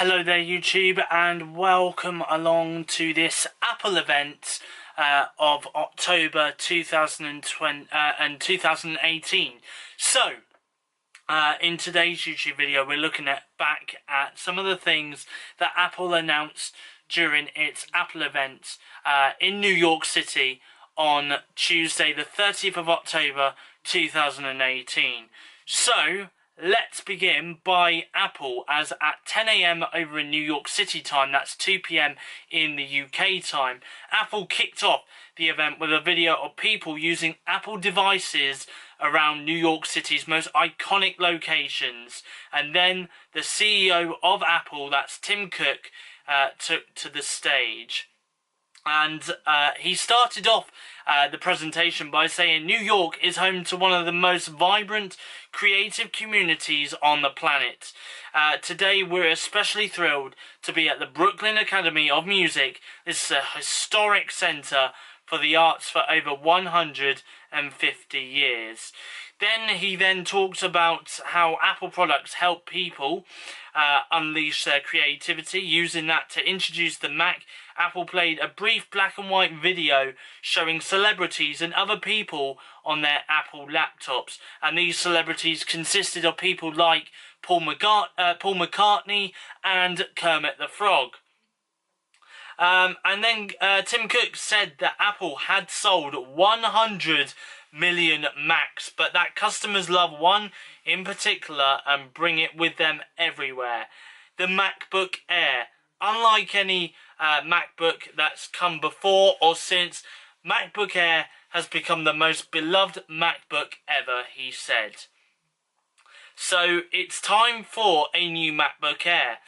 Hello there YouTube, and welcome along to this Apple event of October 2020 and 2018. So, in today's YouTube video we're looking back at some of the things that Apple announced during its Apple event in New York City on Tuesday the 30th of October 2018. So, let's begin by Apple, as at 10 AM over in New York City time, that's 2 PM in the UK time, Apple kicked off the event with a video of people using Apple devices around New York City's most iconic locations. And then the CEO of Apple, that's Tim Cook, took to the stage. And he started off the presentation by saying New York is home to one of the most vibrant, creative communities on the planet. Today we're especially thrilled to be at the Brooklyn Academy of Music. This is a historic centre for the arts for over 150 years. Then he talked about how Apple products help people unleash their creativity. Using that to introduce the Mac, Apple played a brief black and white video showing celebrities and other people on their Apple laptops. And these celebrities consisted of people like Paul McCartney and Kermit the Frog. And then Tim Cook said that Apple had sold 100 million Macs, but that customers love one in particular and bring it with them everywhere. The MacBook Air. Unlike any MacBook that's come before or since, MacBook Air has become the most beloved MacBook ever, he said. So it's time for a new MacBook Air,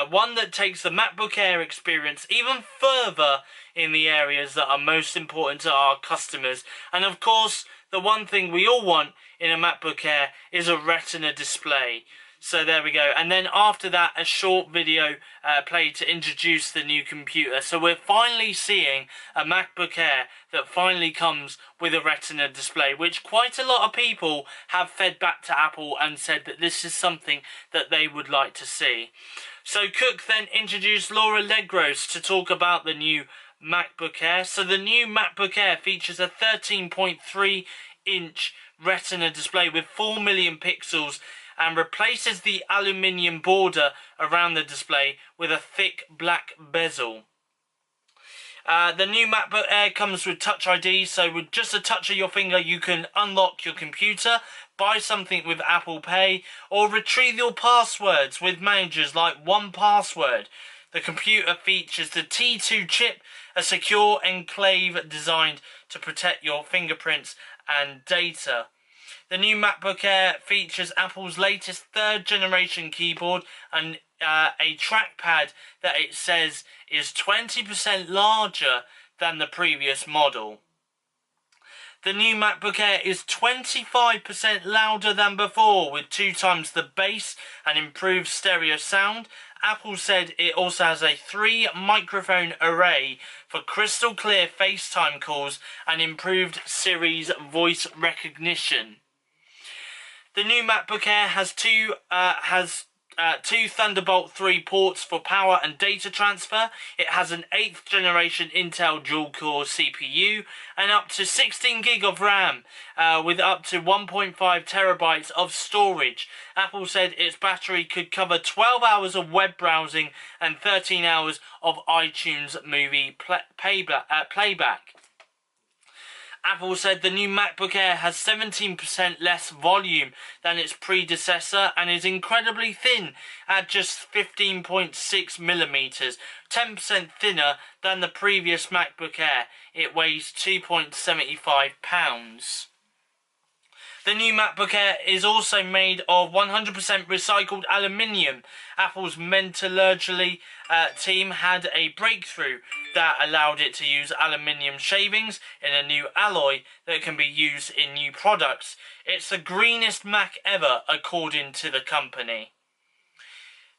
one that takes the MacBook Air experience even further in the areas that are most important to our customers. And of course, the one thing we all want in a MacBook Air is a Retina display. So there we go. And then after that, a short video played to introduce the new computer. So we're finally seeing a MacBook Air that finally comes with a Retina display, which quite a lot of people have fed back to Apple and said that this is something that they would like to see. So Cook then introduced Laura Legros to talk about the new MacBook Air. So the new MacBook Air features a 13.3-inch Retina display with 4 million pixels and replaces the aluminium border around the display with a thick black bezel. The new MacBook Air comes with Touch ID, so with just a touch of your finger you can unlock your computer, buy something with Apple Pay, or retrieve your passwords with managers like 1Password. The computer features the T2 chip, a secure enclave designed to protect your fingerprints and data. The new MacBook Air features Apple's latest third-generation keyboard and a trackpad that it says is 20% larger than the previous model. The new MacBook Air is 25% louder than before, with 2 times the bass and improved stereo sound. Apple said it also has a 3-microphone array for crystal clear FaceTime calls and improved Siri's voice recognition. The new MacBook Air has two Thunderbolt 3 ports for power and data transfer. It has an 8th generation Intel dual-core CPU and up to 16 gig of RAM with up to 1.5 terabytes of storage. Apple said its battery could cover 12 hours of web browsing and 13 hours of iTunes movie playback. Apple said the new MacBook Air has 17% less volume than its predecessor and is incredibly thin at just 15.6 millimeters, 10% thinner than the previous MacBook Air. It weighs 2.75 pounds. The new MacBook Air is also made of 100% recycled aluminium. Apple's metallurgy team had a breakthrough that allowed it to use aluminium shavings in a new alloy that can be used in new products. It's the greenest Mac ever, according to the company.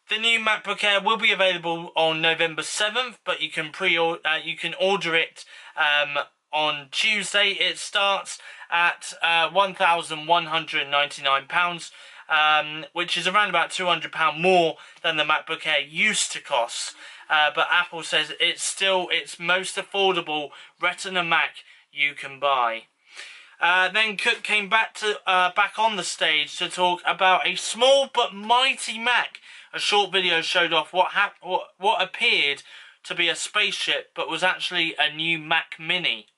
The new MacBook Air will be available on November 7th, but you can order it on Tuesday. It starts at £1,199 which is around about £200 more than the MacBook Air used to cost. But Apple says it's still its most affordable Retina Mac you can buy. Then Cook came back on the stage to talk about a small but mighty Mac. A short video showed off what appeared to be a spaceship, but was actually a new Mac Mini.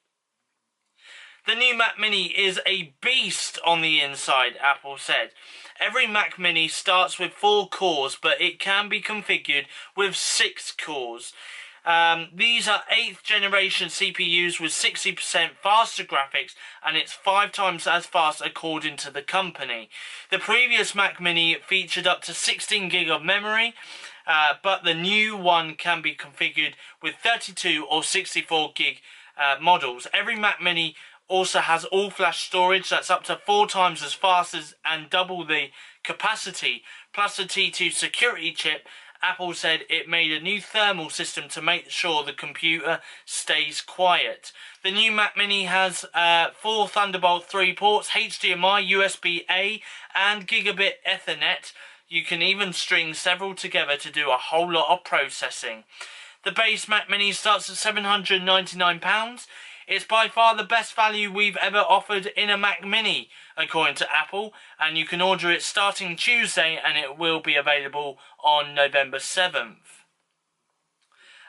The new Mac Mini is a beast on the inside, Apple said. Every Mac Mini starts with 4 cores, but it can be configured with 6 cores. These are 8th generation CPUs with 60% faster graphics, and it's 5 times as fast according to the company. The previous Mac Mini featured up to 16 gig of memory, but the new one can be configured with 32 or 64 gig models. Every Mac Mini also has all-flash storage that's up to 4 times as fast and double the capacity, plus a T2 security chip. Apple said it made a new thermal system to make sure the computer stays quiet. The new Mac Mini has 4 Thunderbolt 3 ports, HDMI, USB-A and Gigabit Ethernet. You can even string several together to do a whole lot of processing. The base Mac Mini starts at £799. It's by far the best value we've ever offered in a Mac Mini, according to Apple, and you can order it starting Tuesday and it will be available on November 7th.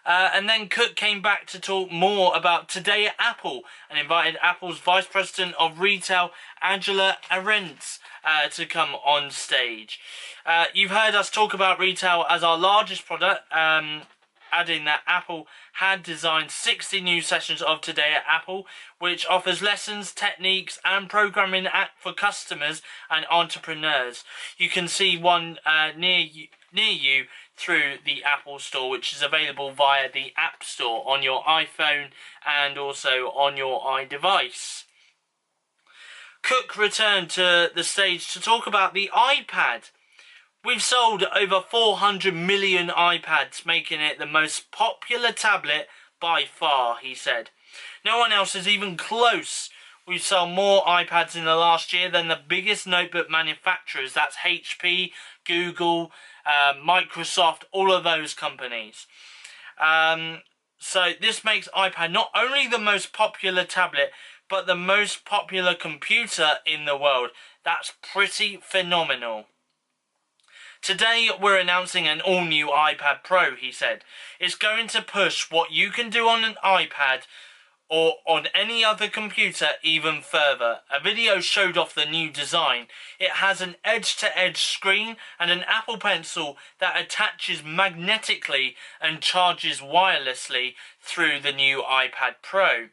And then Cook came back to talk more about Today at Apple and invited Apple's Vice President of Retail, Angela Arendt, to come on stage. You've heard us talk about retail as our largest product, adding that Apple had designed 60 new sessions of Today at Apple, which offers lessons, techniques and programming for customers and entrepreneurs. You can see one near you through the Apple Store, which is available via the App Store on your iPhone and also on your iDevice. Cook returned to the stage to talk about the iPad. We've sold over 400 million iPads, making it the most popular tablet by far, he said. No one else is even close. We've sold more iPads in the last year than the biggest notebook manufacturers. That's HP, Google, Microsoft, all of those companies. So this makes iPad not only the most popular tablet, but the most popular computer in the world. That's pretty phenomenal. Today we're announcing an all-new iPad Pro, he said. It's going to push what you can do on an iPad or on any other computer even further. A video showed off the new design. It has an edge-to-edge screen and an Apple Pencil that attaches magnetically and charges wirelessly through the new iPad Pro.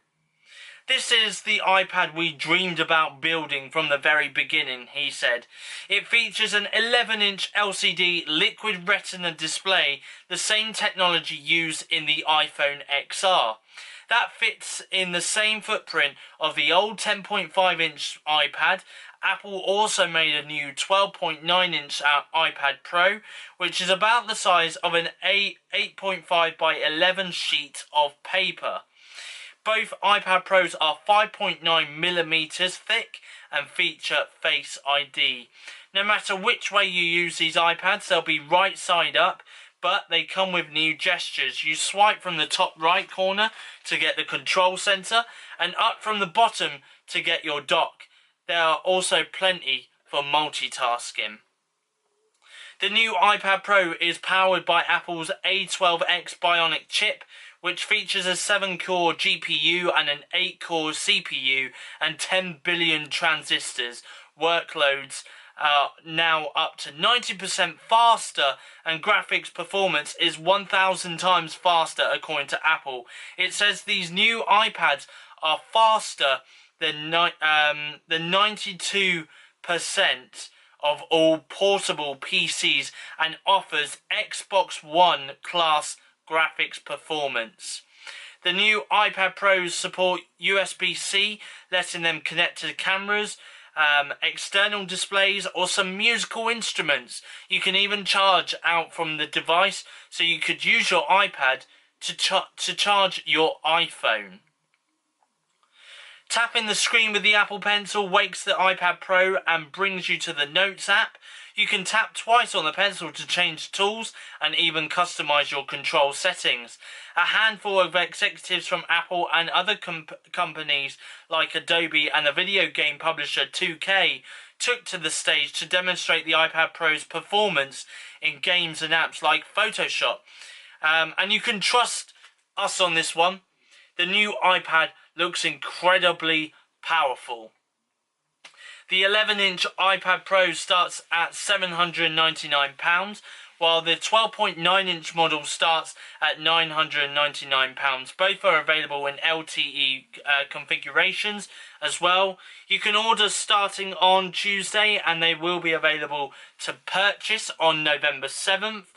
This is the iPad we dreamed about building from the very beginning, he said. It features an 11-inch LCD liquid retina display, the same technology used in the iPhone XR. That fits in the same footprint of the old 10.5-inch iPad. Apple also made a new 12.9-inch iPad Pro, which is about the size of an 8.5 by 11 sheet of paper. Both iPad Pros are 5.9mm thick and feature Face ID. No matter which way you use these iPads, they'll be right side up, but they come with new gestures. You swipe from the top right corner to get the control center and up from the bottom to get your dock. There are also plenty for multitasking. The new iPad Pro is powered by Apple's A12X Bionic chip, which features a 7-core GPU and an 8-core CPU and 10 billion transistors. Workloads are now up to 90% faster and graphics performance is 1,000 times faster according to Apple. It says these new iPads are faster than 92% of all portable PCs and offers Xbox One class graphics performance. The new iPad Pros support USB-C, letting them connect to cameras, external displays or some musical instruments. You can even charge out from the device, so you could use your iPad to charge your iPhone. Tapping the screen with the Apple Pencil wakes the iPad Pro and brings you to the Notes app. You can tap twice on the pencil to change tools and even customize your control settings. A handful of executives from Apple and other companies like Adobe and the video game publisher 2K took to the stage to demonstrate the iPad Pro's performance in games and apps like Photoshop. And you can trust us on this one. The new iPad looks incredibly powerful. The 11-inch iPad Pro starts at £799, while the 12.9-inch model starts at £999. Both are available in LTE configurations as well. You can order starting on Tuesday, and they will be available to purchase on November 7th.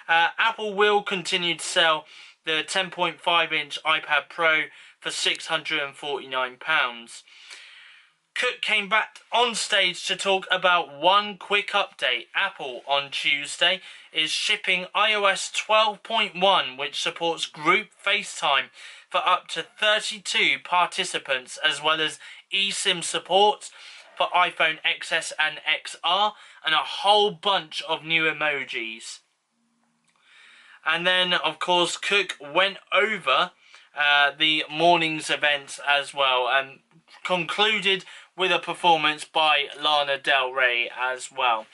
Apple will continue to sell the 10.5-inch iPad Pro for £649. Cook came back on stage to talk about one quick update. Apple on Tuesday is shipping iOS 12.1, which supports group FaceTime for up to 32 participants, as well as eSIM support for iPhone XS and XR, and a whole bunch of new emojis. And then, of course, Cook went over the morning's events as well, and concluded with a performance by Lana Del Rey as well.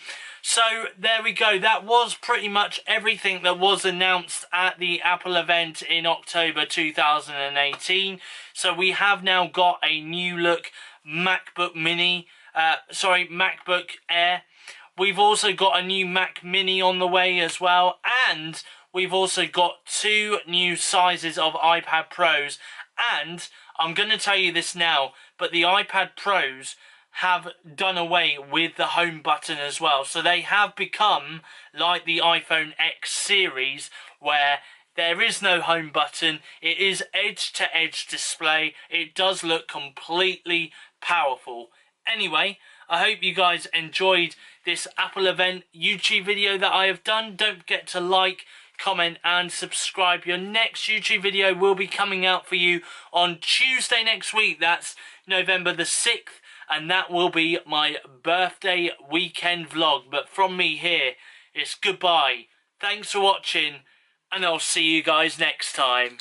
So there we go. That was pretty much everything that was announced at the Apple event in October 2018. So we have now got a new look MacBook Air. We've also got a new Mac Mini on the way as well, and we've also got 2 new sizes of iPad Pros. And I'm going to tell you this now, but the iPad Pros have done away with the home button as well. So they have become like the iPhone X series, where there is no home button. It is edge-to-edge display. It does look completely powerful. Anyway, I hope you guys enjoyed this Apple event YouTube video that I have done. Don't forget to like, comment and subscribe. Your next YouTube video will be coming out for you on Tuesday next week. That's November the 6th, and that will be my birthday weekend vlog. But from me here, it's goodbye. Thanks for watching, and I'll see you guys next time.